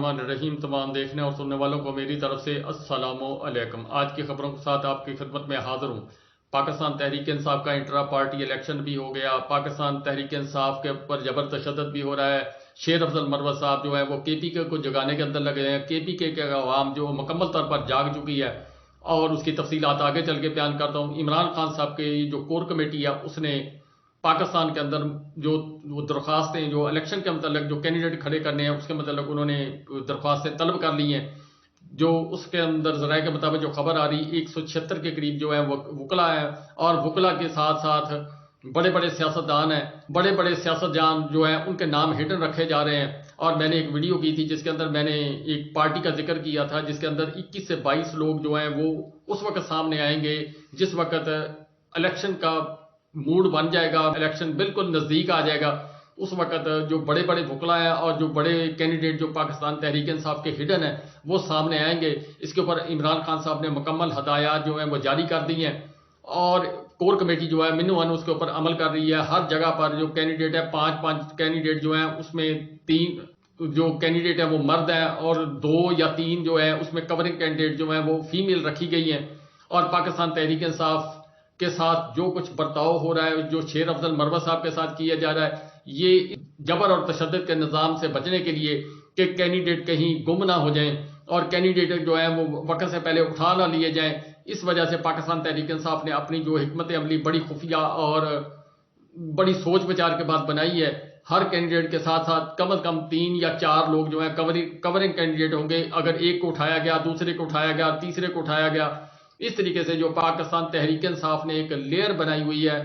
الرحمن الرحیم۔ تمام دیکھنے اور سننے والوں کو میری طرف سے السلام علیکم۔ آج کی خبروں کے ساتھ آپ کی خدمت میں حاضر ہوں۔ پاکستان تحریک انصاف کا انٹرا پارٹی الیکشن بھی ہو گیا۔ پاکستان تحریک انصاف کے اوپر جبر تشدد بھی ہو رہا ہے۔ شیر افضل مروت صاحب جو ہے وہ کے پی کے کو جگانے کے اندر لگے ہیں۔ کے پی کے عوام جو مکمل طور پر جاگ چکی ہے اور اس کی تفصیلات آگے چل کے بیان کرتا ہوں۔ عمران خان صاحب کی جو کور کمیٹی ہے اس نے پاکستان کے اندر جو درخواستیں جو الیکشن کے متعلق جو کینڈیڈیٹ کھڑے کرنے ہیں اس کے متعلق انہوں نے درخواستیں طلب کر لی ہیں۔ جو اس کے اندر ذرائع کے مطابق جو خبر آ رہی 176 کے قریب جو ہے وہ وکلا ہے، اور وکلا کے ساتھ ساتھ بڑے بڑے سیاستدان ہیں، بڑے بڑے سیاستدان جو ہیں ان کے نام ہڈن رکھے جا رہے ہیں۔ اور میں نے ایک ویڈیو کی تھی جس کے اندر میں نے ایک پارٹی کا ذکر کیا تھا جس کے اندر 21 سے 22 لوگ جو ہیں وہ اس وقت سامنے آئیں گے جس وقت الیکشن کا موڈ بن جائے گا، الیکشن بالکل نزدیک آ جائے گا۔ اس وقت جو بڑے بڑے وکلا ہیں اور جو بڑے کینڈیڈیٹ جو پاکستان تحریک انصاف کے ہڈن ہیں وہ سامنے آئیں گے۔ اس کے اوپر عمران خان صاحب نے مکمل ہدایات جو ہیں وہ جاری کر دی ہیں، اور کور کمیٹی جو ہے منو اس کے اوپر عمل کر رہی ہے۔ ہر جگہ پر جو کینڈیڈیٹ ہے 5 کینڈیڈیٹ جو ہیں اس میں 3 جو کینڈیڈیٹ ہیں وہ مرد ہیں اور 2 یا 3 جو ہے اس میں کورنگ کینڈیڈیٹ جو ہیں وہ فیمیل رکھی گئی ہیں۔ اور پاکستان تحریک انصاف کے ساتھ جو کچھ برتاؤ ہو رہا ہے، جو شیر افضل مروت صاحب کے ساتھ کیا جا رہا ہے، یہ جبر اور تشدد کے نظام سے بچنے کے لیے کہ کینڈیڈیٹ کہیں گم نہ ہو جائیں اور کینڈیڈیٹ جو ہیں وہ وقت سے پہلے اٹھا نہ لیے جائیں۔ اس وجہ سے پاکستان تحریک انصاف نے اپنی جو حکمت عملی بڑی خفیہ اور بڑی سوچ بچار کے بعد بنائی ہے۔ ہر کینڈیڈیٹ کے ساتھ ساتھ کم از کم 3 یا 4 لوگ جو ہیں کورنگ کینڈیڈیٹ ہوں گے۔ اگر ایک کو اٹھایا گیا، دوسرے کو اٹھایا گیا، تیسرے کو اٹھایا گیا، اس طریقے سے جو پاکستان تحریک انصاف نے ایک لیئر بنائی ہوئی ہے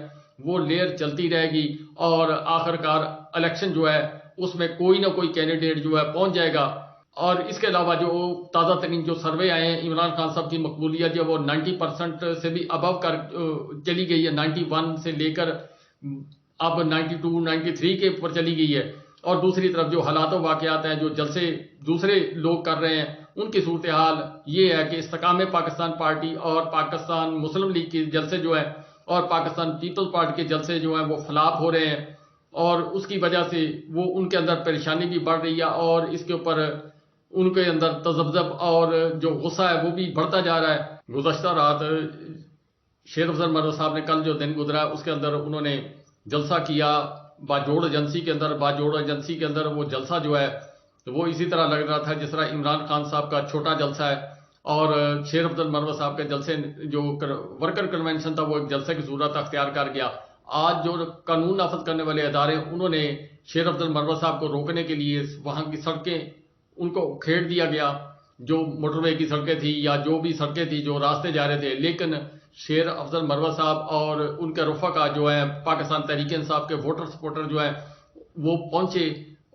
وہ لیئر چلتی رہے گی، اور آخر کار الیکشن جو ہے اس میں کوئی نہ کوئی کینڈیڈیٹ جو ہے پہنچ جائے گا۔ اور اس کے علاوہ جو تازہ ترین جو سروے آئے ہیں، عمران خان صاحب کی مقبولیت جو وہ 90% سے بھی ابو کر چلی گئی ہے، 91 سے لے کر اب 92 93 کے اوپر چلی گئی ہے۔ اور دوسری طرف جو حالات و واقعات ہیں، جو جلسے دوسرے لوگ کر رہے ہیں، ان کی صورتحال یہ ہے کہ استحکام پاکستان پارٹی اور پاکستان مسلم لیگ کے جلسے جو ہیں اور پاکستان پیپلز پارٹی کے جلسے جو ہیں وہ فلاپ ہو رہے ہیں، اور اس کی وجہ سے وہ ان کے اندر پریشانی بھی بڑھ رہی ہے، اور اس کے اوپر ان کے اندر تذبذب اور جو غصہ ہے وہ بھی بڑھتا جا رہا ہے۔ گزشتہ رات شیر افضل مروت صاحب نے کل جو دن گزرا اس کے اندر انہوں نے جلسہ کیا باجوڑ ایجنسی کے اندر۔ باجوڑ ایجنسی کے اندر وہ جلسہ جو ہے وہ اسی طرح لگ رہا تھا جس طرح عمران خان صاحب کا چھوٹا جلسہ ہے، اور شیر افضل مروت صاحب کے جلسے جو ورکر کنونشن تھا وہ ایک جلسے کی صورت اختیار کر گیا۔ آج جو قانون نافذ کرنے والے ادارے انہوں نے شیر افضل مروت صاحب کو روکنے کے لیے وہاں کی سڑکیں ان کو کھیڑ دیا گیا، جو موٹر وے کی سڑکیں تھیں یا جو بھی سڑکیں تھیں جو راستے جا رہے تھے، لیکن شیر افضل مروت صاحب اور ان کے رفقا جو ہے پاکستان تحریک انصاف کے ووٹر سپورٹر جو ہیں وہ پہنچے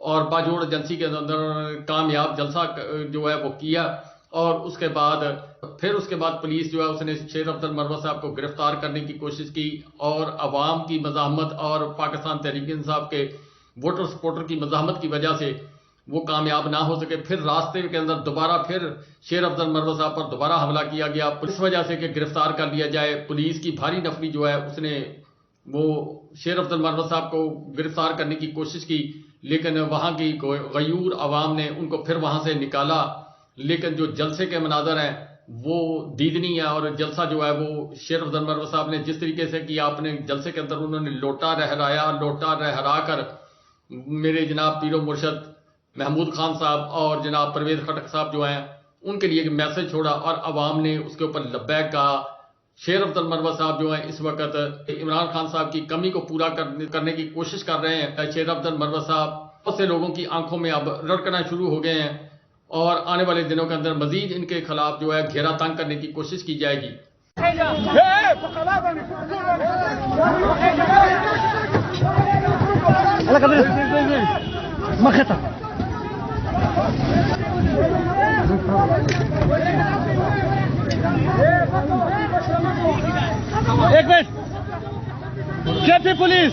اور باجوڑ ایجنسی کے اندر کامیاب جلسہ جو ہے وہ کیا، اور اس کے بعد پولیس جو ہے اس نے شیر افضل مروت صاحب کو گرفتار کرنے کی کوشش کی، اور عوام کی مزاحمت اور پاکستان تحریک انصاف کے ووٹر سپورٹر کی مزاحمت کی وجہ سے وہ کامیاب نہ ہو سکے۔ پھر راستے کے اندر دوبارہ پھر شیر افضل مروت صاحب پر دوبارہ حملہ کیا گیا اس وجہ سے کہ گرفتار کر لیا جائے۔ پولیس کی بھاری نفری جو ہے اس نے وہ شیر افضل مروت صاحب کو گرفتار کرنے کی کوشش کی، لیکن وہاں کی غیور عوام نے ان کو پھر وہاں سے نکالا۔ لیکن جو جلسے کے مناظر ہیں وہ دیدنی ہے، اور جلسہ جو ہے وہ شیر افضل مروت صاحب نے جس طریقے سے کیا، اپنے جلسے کے اندر انہوں نے لوٹا رہرا کر میرے جناب پیر و مرشد محمود خان صاحب اور جناب پرویز خٹک صاحب جو ہیں ان کے لیے ایک میسج چھوڑا، اور عوام نے اس کے اوپر لبیک کہا۔ شیر افضل مروت صاحب جو ہیں اس وقت عمران خان صاحب کی کمی کو پورا کرنے کی کوشش کر رہے ہیں۔ شیر افضل مروت صاحب بہت سے لوگوں کی آنکھوں میں اب رڑکنا شروع ہو گئے ہیں، اور آنے والے دنوں کے اندر مزید ان کے خلاف جو ہے گھیرا تنگ کرنے کی کوشش کی جائے گی۔ ایک منٹ کیسی پولیس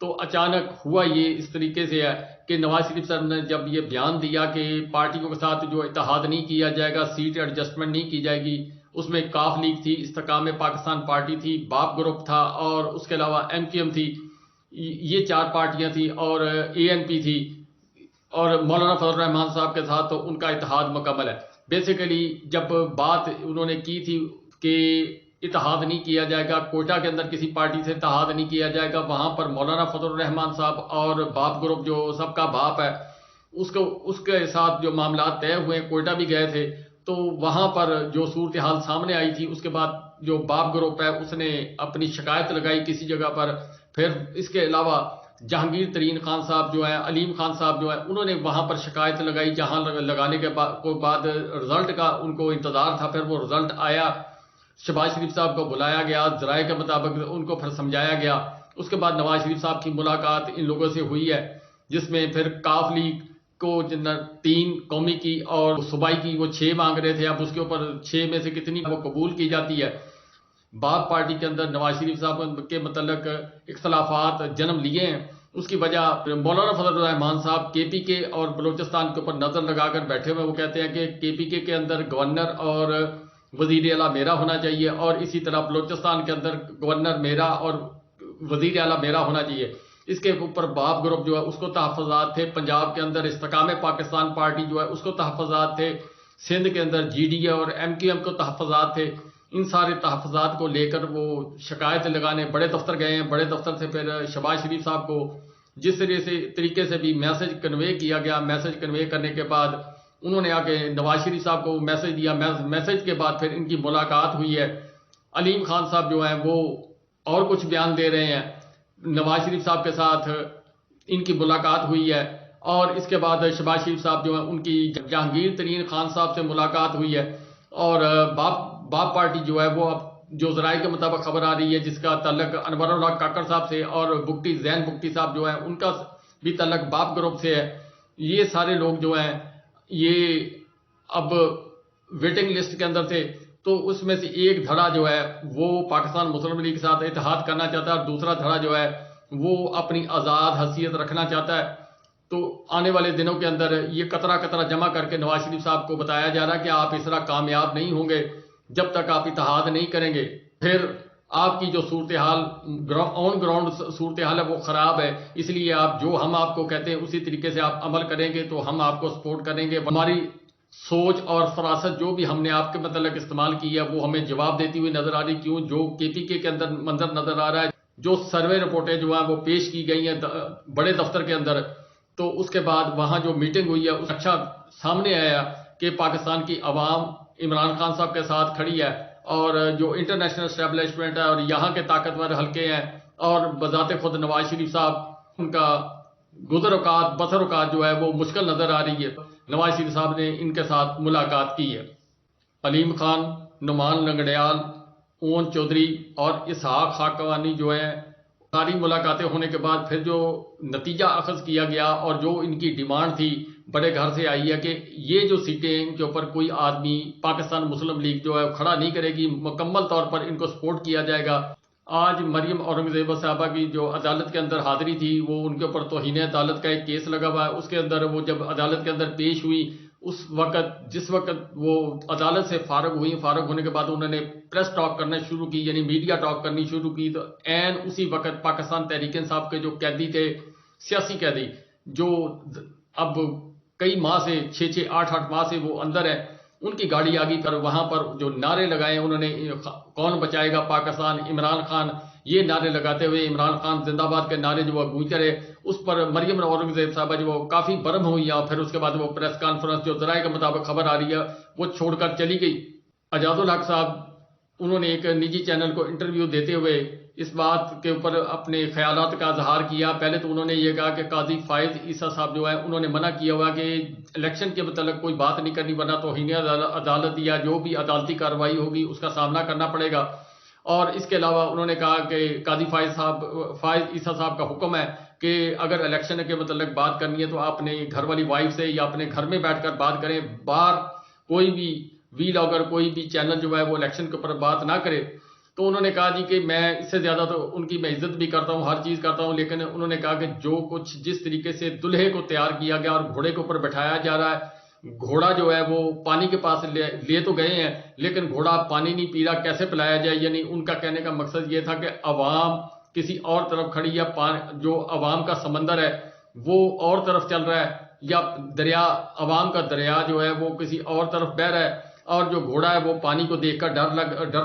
تو اچانک ہوا یہ اس طریقے سے ہے کہ نواز شریف صاحب نے جب یہ بیان دیا کہ پارٹیوں کے ساتھ جو اتحاد نہیں کیا جائے گا، سیٹ ایڈجسٹمنٹ نہیں کی جائے گی، اس میں کاف لیگ تھی، استحکام پاکستان پارٹی تھی، باپ گروپ تھا، اور اس کے علاوہ MQM تھی، یہ 4 پارٹیاں تھیں، اور ANP تھی، اور مولانا فضل الرحمان صاحب کے ساتھ تو ان کا اتحاد مکمل ہے۔ بیسیکلی جب بات انہوں نے کی تھی کہ اتحاد نہیں کیا جائے گا، کوئٹہ کے اندر کسی پارٹی سے اتحاد نہیں کیا جائے گا، وہاں پر مولانا فضل الرحمان صاحب اور باپ گروپ جو سب کا باپ ہے اس کے ساتھ جو معاملات طے ہوئے، کوئٹہ بھی گئے تھے، تو وہاں پر جو صورتحال سامنے آئی تھی، اس کے بعد جو باپ گروپ ہے اس نے اپنی شکایت لگائی کسی جگہ پر، پھر اس کے علاوہ جہانگیر ترین خان صاحب جو ہیں، علیم خان صاحب جو ہیں، انہوں نے وہاں پر شکایت لگائی، جہاں لگانے کے بعد رزلٹ کا ان کو انتظار تھا، پھر وہ رزلٹ آیا، شہباز شریف صاحب کو بلایا گیا، ذرائع کے مطابق ان کو پھر سمجھایا گیا، اس کے بعد نواز شریف صاحب کی ملاقات ان لوگوں سے ہوئی ہے، جس میں پھر کاف لیگ کو 3 قومی کی اور صوبائی کی وہ 6 مانگ رہے تھے، اب اس کے اوپر 6 میں سے کتنی وہ قبول کی جاتی ہے۔ باپ پارٹی کے اندر نواز شریف صاحب کے متعلق اختلافات جنم لیے ہیں، اس کی وجہ مولانا فضل الرحمان صاحب KPK اور بلوچستان کے اوپر نظر لگا کر بیٹھے ہوئے، وہ کہتے ہیں کہ KPK کے اندر گورنر اور وزیر اعلیٰ میرا ہونا چاہیے، اور اسی طرح بلوچستان کے اندر گورنر میرا اور وزیر اعلیٰ میرا ہونا چاہیے۔ اس کے اوپر باپ گروپ جو ہے اس کو تحفظات تھے، پنجاب کے اندر استحکام پاکستان پارٹی جو ہے اس کو تحفظات تھے، سندھ کے اندر GDA اور MQM کو تحفظات تھے۔ ان سارے تحفظات کو لے کر وہ شکایت لگانے بڑے دفتر گئے ہیں، بڑے دفتر سے پھر شہباز شریف صاحب کو جس طریقے سے بھی میسج کنوے کیا گیا، میسج کنوے کرنے کے بعد انہوں نے آگے نواز شریف صاحب کو میسج دیا، میسج کے بعد پھر ان کی ملاقات ہوئی ہے۔ علیم خان صاحب جو ہیں وہ اور کچھ بیان دے رہے ہیں، نواز شریف صاحب کے ساتھ ان کی ملاقات ہوئی ہے، اور اس کے بعد شہباز شریف صاحب جو ہیں ان کی جہانگیر ترین خان صاحب سے ملاقات ہوئی ہے، اور باپ پارٹی جو ہے وہ اب جو ذرائع کے مطابق خبر آ رہی ہے جس کا تعلق انور اللہ کاکڑ صاحب سے اور زین بگٹی صاحب جو ہیں ان کا بھی تعلق باپ گروپ سے ہے، یہ سارے لوگ جو ہیں یہ اب ویٹنگ لسٹ کے اندر تھے، تو اس میں سے ایک دھڑا جو ہے وہ پاکستان مسلم لیگ کے ساتھ اتحاد کرنا چاہتا ہے، اور دوسرا دھڑا جو ہے وہ اپنی آزاد حیثیت رکھنا چاہتا ہے۔ تو آنے والے دنوں کے اندر یہ قطرہ قطرہ جمع کر کے نواز شریف صاحب کو بتایا جا رہا ہے کہ آپ اس طرح کامیاب نہیں ہوں گے جب تک آپ اتحاد نہیں کریں گے، پھر آپ کی جو صورتحال آن گراؤنڈ صورتحال ہے وہ خراب ہے، اس لیے آپ جو ہم آپ کو کہتے ہیں اسی طریقے سے آپ عمل کریں گے تو ہم آپ کو سپورٹ کریں گے، ہماری سوچ اور فراست جو بھی ہم نے آپ کے متعلق استعمال کی ہے وہ ہمیں جواب دیتی ہوئی نظر آ رہی، کیوں جو KPK کے اندر منظر نظر آ رہا ہے، جو سروے رپورٹیں جو ہیں وہ پیش کی گئی ہیں بڑے دفتر کے اندر، تو اس کے بعد وہاں جو میٹنگ ہوئی ہے اس اچھا سامنے آیا کہ پاکستان کی عوام عمران خان صاحب کے ساتھ کھڑی ہے، اور جو انٹرنیشنل اسٹیبلشمنٹ ہے اور یہاں کے طاقتور حلقے ہیں، اور بذات خود نواز شریف صاحب ان کا گزر اوقات بسر اوقات جو ہے وہ مشکل نظر آ رہی ہے، نواز شریف صاحب نے ان کے ساتھ ملاقات کی ہے۔ علیم خان، نعمان لنگڑیال، اون چودھری اور اسحاق خاکوانی جو ہیں، ساری ملاقاتیں ہونے کے بعد پھر جو نتیجہ اخذ کیا گیا اور جو ان کی ڈیمانڈ تھی بڑے گھر سے آئی ہے کہ یہ جو سیٹیں ان کے اوپر کوئی آدمی پاکستان مسلم لیگ جو ہے کھڑا نہیں کرے گی، مکمل طور پر ان کو سپورٹ کیا جائے گا۔ آج مریم اورنگزیب صاحبہ کی جو عدالت کے اندر حاضری تھی، وہ ان کے اوپر توہین عدالت کا ایک کیس لگا ہوا ہے، اس کے اندر وہ جب عدالت کے اندر پیش ہوئی اس وقت جس وقت وہ عدالت سے فارغ ہوئی، فارغ ہونے کے بعد انہوں نے پریس ٹاک کرنا شروع کی، یعنی میڈیا ٹاک کرنی شروع کی، تو عین اسی وقت پاکستان تحریک انصاف کے جو قیدی تھے، سیاسی قیدی جو اب کئی ماہ سے 6 8 ماہ سے وہ اندر ہے، ان کی گاڑی آگی کر وہاں پر جو نعرے لگائے انہوں نے، کون بچائے گا پاکستان، عمران خان، یہ نعرے لگاتے ہوئے عمران خان زندہ باد کے نعرے جو وہ گونج کرے، اس پر مریم اورنگزیب صاحبہ جو وہ کافی برہم ہوئی ہیں، پھر اس کے بعد وہ پریس کانفرنس جو ذرائع کے مطابق خبر آ رہی ہے وہ چھوڑ کر چلی گئی۔ اجاز الحق صاحب انہوں نے ایک نجی چینل کو انٹرویو دیتے ہوئے اس بات کے اوپر اپنے خیالات کا اظہار کیا۔ پہلے تو انہوں نے یہ کہا کہ قاضی فائز عیسیٰ صاحب جو ہے انہوں نے منع کیا ہوا کہ الیکشن کے متعلق کوئی بات نہیں کرنی، ورنہ توہین عدالت یا جو بھی عدالتی کارروائی ہوگی اس کا سامنا کرنا پڑے گا۔ اور اس کے علاوہ انہوں نے کہا کہ قاضی فائز عیسیٰ صاحب کا حکم ہے کہ اگر الیکشن کے متعلق بات کرنی ہے تو آپ اپنے گھر والی وائف سے یا اپنے گھر میں بیٹھ کر بات کریں، باہر کوئی بھی وی لاگر کوئی بھی چینل جو ہے وہ الیکشن کے اوپر بات نہ کرے۔ تو انہوں نے کہا جی کہ میں اس سے زیادہ تو ان کی میں عزت بھی کرتا ہوں، ہر چیز کرتا ہوں، لیکن انہوں نے کہا کہ جو کچھ جس طریقے سے دلہے کو تیار کیا گیا اور گھوڑے کے اوپر بٹھایا جا رہا ہے، گھوڑا جو ہے وہ پانی کے پاس لے تو گئے ہیں لیکن گھوڑا پانی نہیں پی رہا، کیسے پلایا جائے؟ یعنی ان کا کہنے کا مقصد یہ تھا کہ عوام کسی اور طرف کھڑی یا جو عوام کا سمندر ہے وہ اور طرف چل رہا ہے، یا دریا، عوام کا دریا جو ہے وہ کسی اور طرف بہ رہا ہے، اور جو گھوڑا ہے وہ پانی کو دیکھ کر ڈر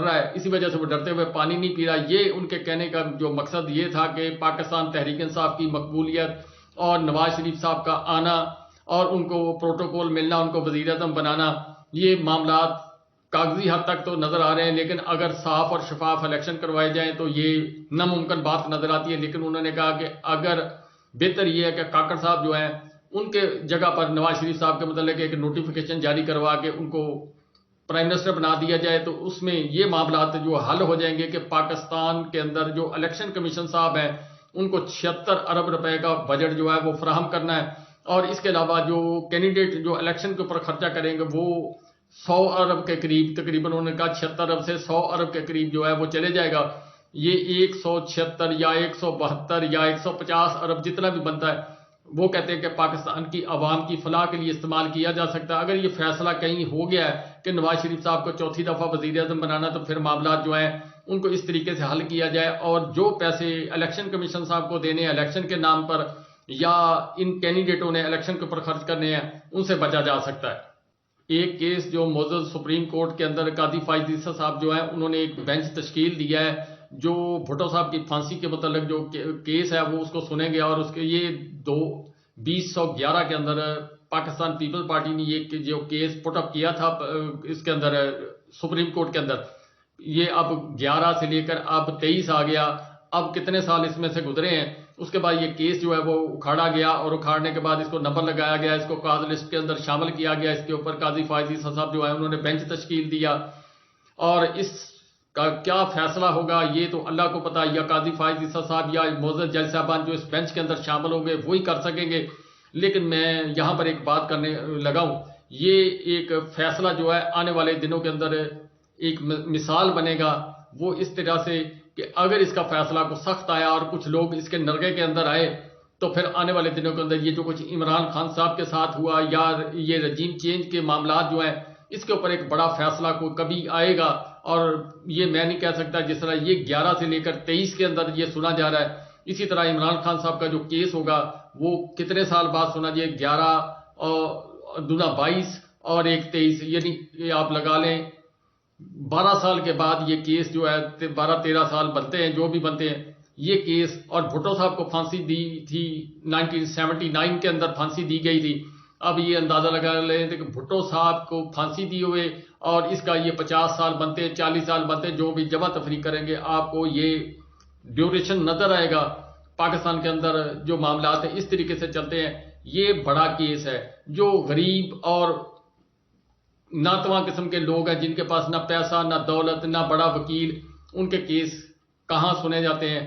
رہا ہے، اسی وجہ سے وہ ڈرتے ہوئے پانی نہیں پی رہا۔ یہ ان کے کہنے کا جو مقصد یہ تھا کہ پاکستان تحریک انصاف کی مقبولیت اور نواز شریف صاحب کا آنا اور ان کو پروٹوکول ملنا، ان کو وزیر اعظم بنانا، یہ معاملات کاغذی حد تک تو نظر آ رہے ہیں، لیکن اگر صاف اور شفاف الیکشن کروائے جائیں تو یہ ناممکن بات نظر آتی ہے۔ لیکن انہوں نے کہا کہ اگر بہتر یہ ہے کہ کاکڑ صاحب جو ہیں ان کے جگہ پر نواز شریف صاحب کے متعلق ایک نوٹیفیکیشن جاری کروا کے ان کو پرائم منسٹر بنا دیا جائے تو اس میں یہ معاملات جو حل ہو جائیں گے کہ پاکستان کے اندر جو الیکشن کمیشن صاحب ہیں ان کو 76 ارب روپے کا بجٹ جو ہے وہ فراہم کرنا ہے، اور اس کے علاوہ جو کینڈیڈیٹ جو الیکشن کے اوپر خرچہ کریں گے وہ 100 ارب کے قریب، تقریباً انہوں نے کہا 76 ارب سے 100 ارب کے قریب جو ہے وہ چلے جائے گا۔ یہ 176 یا 172 یا 150 ارب جتنا بھی بنتا ہے وہ کہتے ہیں کہ پاکستان کی عوام کی فلاح کے لیے استعمال کیا جا سکتا ہے۔ اگر یہ فیصلہ کہیں ہو گیا ہے کہ نواز شریف صاحب کو چوتھی دفعہ وزیر اعظم بنانا، تو پھر معاملات جو ہیں ان کو اس طریقے سے حل کیا جائے، اور جو پیسے الیکشن کمیشن صاحب کو دینے ہیں الیکشن کے نام پر یا ان کینڈیڈیٹوں نے الیکشن کے اوپر خرچ کرنے ہیں، ان سے بچا جا سکتا ہے۔ ایک کیس جو معزز سپریم کورٹ کے اندر قاضی فائز عیسی صاحب جو ہیں انہوں نے ایک بینچ تشکیل دیا ہے جو بھٹو صاحب کی پھانسی کے متعلق جو کیس ہے وہ اس کو سنیں گے، اور اس کے یہ 2011 کے اندر پاکستان پیپل پارٹی نے یہ جو کیس پٹ اپ کیا تھا اس کے اندر سپریم کورٹ کے اندر، یہ اب 11 سے لے کر اب 23 آ گیا، اب کتنے سال اس میں سے گزرے ہیں، اس کے بعد یہ کیس جو ہے وہ اکھاڑا گیا، اور اکھاڑنے کے بعد اس کو نمبر لگایا گیا، اس کو کاز لسٹ کے اندر شامل کیا گیا، اس کے اوپر قاضی فائز عیسی صاحب جو ہے انہوں نے بینچ تشکیل دیا، اور اس کا کیا فیصلہ ہوگا یہ تو اللہ کو پتا، یا قاضی فائز عیسی صاحب یا معزز جج صاحبان جو اس بینچ کے اندر شامل ہوں گے وہی کر سکیں گے۔ لیکن میں یہاں پر ایک بات کرنے لگا ہوں، یہ ایک فیصلہ جو ہے آنے والے دنوں کے اندر ایک مثال بنے گا، وہ اس طرح سے کہ اگر اس کا فیصلہ کو سخت آیا اور کچھ لوگ اس کے نرغے کے اندر آئے تو پھر آنے والے دنوں کے اندر یہ جو کچھ عمران خان صاحب کے ساتھ ہوا یا یہ رجیم چینج کے معاملات جو ہیں اس کے اوپر ایک بڑا فیصلہ کو کبھی آئے گا، اور یہ میں نہیں کہہ سکتا جس طرح یہ 11 سے لے کر 23 کے اندر یہ سنا جا رہا ہے، اسی طرح عمران خان صاحب کا جو کیس ہوگا وہ کتنے سال بعد سنا جائے، 11 اور 22 اور 23، یعنی آپ لگا لیں 12 سال کے بعد یہ کیس جو ہے 12-13 سال بنتے ہیں جو بھی بنتے ہیں یہ کیس، اور بھٹو صاحب کو پھانسی دی تھی 1979 کے اندر پھانسی دی گئی تھی، اب یہ اندازہ لگا لیں کہ بھٹو صاحب کو پھانسی دی ہوئے اور اس کا یہ 50 سال بنتے 40 سال بنتے، جو بھی جمع تفریق کریں گے آپ کو یہ ڈیوریشن نظر آئے گا۔ پاکستان کے اندر جو معاملات ہیں اس طریقے سے چلتے ہیں، یہ بڑا کیس ہے، جو غریب اور ناتواں قسم کے لوگ ہیں جن کے پاس نہ پیسہ نہ دولت نہ بڑا وکیل، ان کے کیس کہاں سنے جاتے ہیں۔